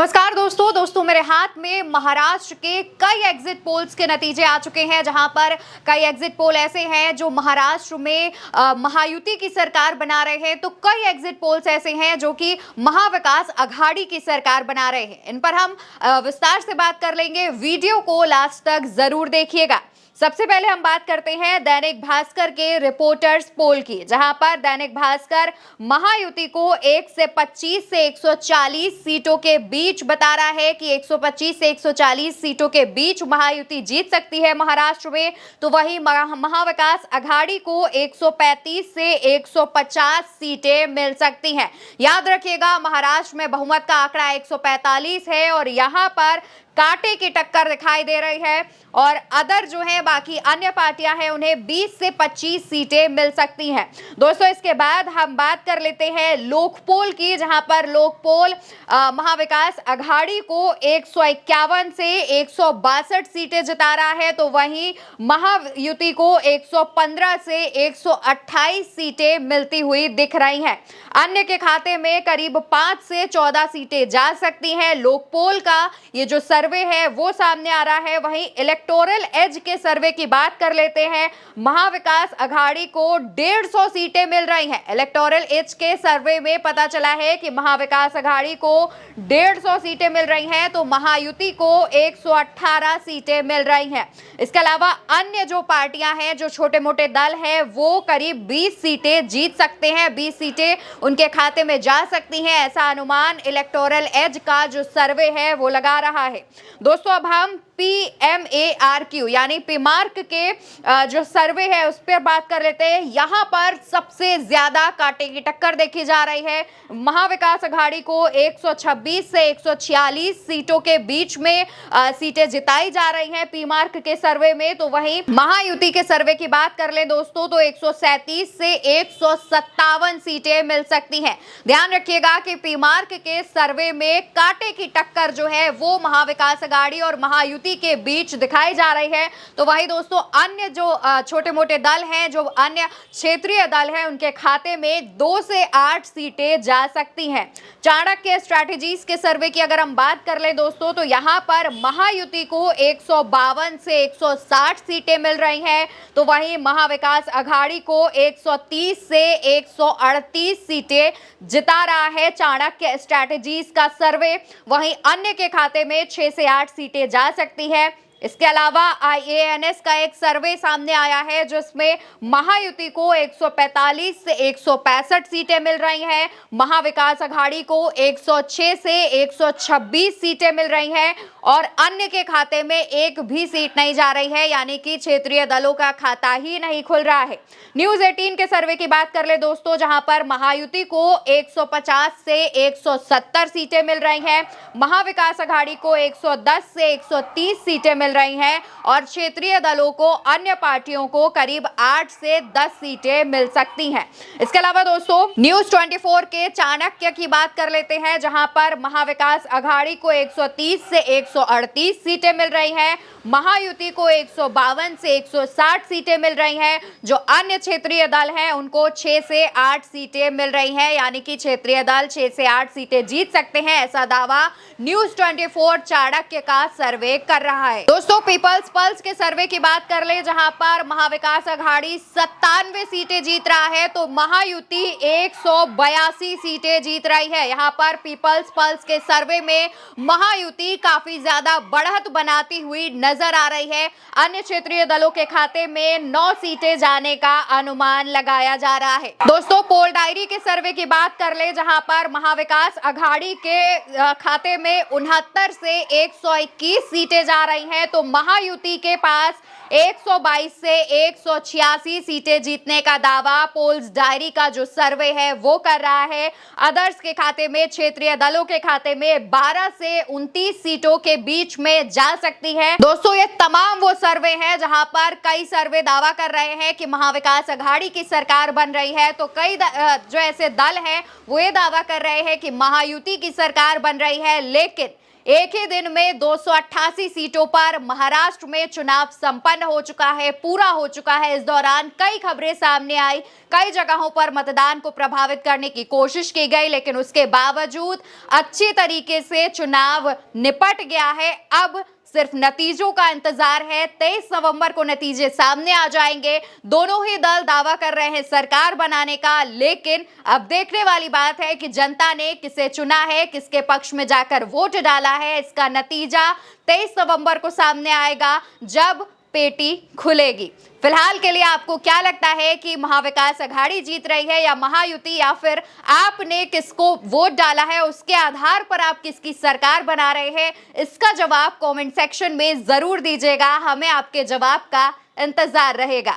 नमस्कार दोस्तों मेरे हाथ में महाराष्ट्र के कई एग्जिट पोल्स के नतीजे आ चुके हैं, जहां पर कई एग्जिट पोल ऐसे हैं जो महाराष्ट्र में महायुति की सरकार बना रहे हैं, तो कई एग्जिट पोल्स ऐसे हैं जो कि महाविकास अघाड़ी की सरकार बना रहे हैं। इन पर हम विस्तार से बात कर लेंगे, वीडियो को लास्ट तक जरूर देखिएगा। सबसे पहले हम बात करते हैं दैनिक भास्कर के रिपोर्टर्स पोल की, जहां पर दैनिक भास्कर महायुति को 1 से 25 से 140 सीटों के बीच बता रहा है कि 125 से 140 सीटों के बीच महायुति जीत सकती है महाराष्ट्र में। तो वहीं महाविकास अघाड़ी को 135 से 150 सीटें मिल सकती हैं। याद रखिएगा, महाराष्ट्र में बहुमत का आंकड़ा 145 है और यहां पर कांटे की टक्कर दिखाई दे रही है और अदर जो है बाकी अन्य पार्टियां हैं उन्हें 20 से 25 सीटें मिल सकती हैं। दोस्तों, इसके बाद हम बात कर लेते हैं लोकपोल की, जहां पर लोकपोल महाविकास अघाड़ी को 151 से 162 सीटें जिता रहा है, तो वहीं महायुति को 115 से 128 सीटें मिलती हुई दिख रही हैं। अन्य के खाते में करीब 5 से 14 सीटें जा सकती हैं। लोकपोल का ये जो सर्वे है वो सामने आ रहा है। वहीं इलेक्टोरल एज के सर्वे की बात कर लेते हैं, महाविकास अघाड़ी को 150 सीटें मिल रही हैं। इलेक्टोरल एज के सर्वे में पता चला है कि महाविकास अघाड़ी को 150 सीटें मिल रही हैं, तो महायुति को 118 सीटें मिल रही हैं। इसके अलावा अन्य जो पार्टियां हैं, जो छोटे मोटे दल हैं, वो करीब 20 सीटें जीत सकते हैं, 20 सीटें उनके खाते में जा सकती हैं, ऐसा अनुमान इलेक्टोरल एज का जो सर्वे है वो लगा रहा है। दोस्तों, अब हम PMARQ यानी पीमार्क के जो सर्वे है उस पर बात कर लेते हैं। यहां पर सबसे ज्यादा कांटे की टक्कर देखी जा रही है। महाविकास अघाड़ी को 126 से 146 सीटों के बीच में सीटें जिताई जा रही हैं पीमार्क के सर्वे में। तो वहीं महायुति के सर्वे की बात कर ले दोस्तों, तो 137 से 157 सीटें मिल सकती हैं। ध्यान रखिएगा कि पीमार्क के सर्वे में कांटे की टक्कर जो है वो महाविकास अघाड़ी और महायुति के बीच दिखाई जा रही है। तो वही दोस्तों, अन्य जो छोटे मोटे दल हैं, जो अन्य क्षेत्रीय दल हैं, उनके खाते में 2 से 8 सीटें जा सकती हैं। चाणक्य स्ट्रैटेजीज के सर्वे की अगर हम बात कर ले दोस्तों, तो यहां पर महायुति को 152 से 160 सीटें मिल रही हैं, तो वहीं महाविकास अघाड़ी को 130 से 138 सीटें जिता रहा है चाणक्य स्ट्रैटेजीज का सर्वे। वहीं अन्य के खाते में 6 से 8 सीटें जा सकती है। इसके अलावा IANS का एक सर्वे सामने आया है जिसमें महायुति को 145 से 165 सीटें मिल रही हैं, महाविकास अघाड़ी को 106 से 126 सीटें मिल रही हैं और अन्य के खाते में एक भी सीट नहीं जा रही है, यानी कि क्षेत्रीय दलों का खाता ही नहीं खुल रहा है। न्यूज 18 के सर्वे की बात कर ले दोस्तों, जहां पर महायुति को 150 से 170 सीटें मिल रही हैं, महाविकास अघाड़ी को 110 से 130 सीटें मिल रही हैं और क्षेत्रीय दलों को, अन्य पार्टियों को करीब 8 से 10 सीटें मिल सकती हैं। इसके अलावा दोस्तों, न्यूज 24 के चाणक्य की बात कर लेते हैं, जहां पर महाविकास अघाड़ी को 130 से 138 सीटें मिल रही हैं, महायुति को 152 से 160 सीटें मिल रही हैं, जो अन्य क्षेत्रीय दल हैं उनको 6 से 8 सीटें मिल रही हैं, यानी कि क्षेत्रीय दल 6 से 8 सीटें जीत सकते हैं, ऐसा दावा न्यूज 24 चाणक्य का सर्वे कर रहा है। दोस्तों, पीपल्स पल्स के सर्वे की बात कर ले, जहां पर महाविकास अघाड़ी 97 सीटें जीत रहा है, तो महायुति 182 सीटें जीत रही है। यहां पर पीपल्स पल्स के सर्वे में महायुति काफी ज्यादा बढ़त बनाती हुई नजर आ रही है। अन्य क्षेत्रीय दलों के खाते में 9 सीटें जाने का अनुमान लगाया जा रहा है। दोस्तों, पोल डायरी के सर्वे की बात कर ले, जहां पर महाविकास अघाड़ी के खाते में 69 से 121 सीटें जा रही हैं, तो महायुति के पास 122 से 186 सीटें जीतने का दावा पोल्स डायरी का जो सर्वे है वो कर रहा है। अदर्स के खाते में, क्षेत्रीय दलों के खाते में 12 से 29 सीटों के बीच में जा सकती है। दोस्तों, ये तमाम वो सर्वे हैं जहां पर कई सर्वे दावा कर रहे हैं कि महाविकास अघाड़ी की सरकार बन रही है, तो कई जो ऐसे दल हैं वो ये दावा कर रहे हैं कि महायुति की सरकार बन रही है। लेकिन एक ही दिन में 288 सीटों पर महाराष्ट्र में चुनाव संपन्न हो चुका है, पूरा हो चुका है। इस दौरान कई खबरें सामने आई, कई जगहों पर मतदान को प्रभावित करने की कोशिश की गई, लेकिन उसके बावजूद अच्छी तरीके से चुनाव निपट गया है। अब सिर्फ नतीजों का इंतजार है। 23 नवंबर को नतीजे सामने आ जाएंगे। दोनों ही दल दावा कर रहे हैं सरकार बनाने का, लेकिन अब देखने वाली बात है कि जनता ने किसे चुना है, किसके पक्ष में जाकर वोट डाला है। इसका नतीजा 23 नवंबर को सामने आएगा जब पेटी खुलेगी। फिलहाल के लिए आपको क्या लगता है कि महाविकास अघाड़ी जीत रही है या महायुति, या फिर आपने किसको वोट डाला है उसके आधार पर आप किसकी सरकार बना रहे हैं? इसका जवाब कमेंट सेक्शन में जरूर दीजिएगा। हमें आपके जवाब का इंतजार रहेगा।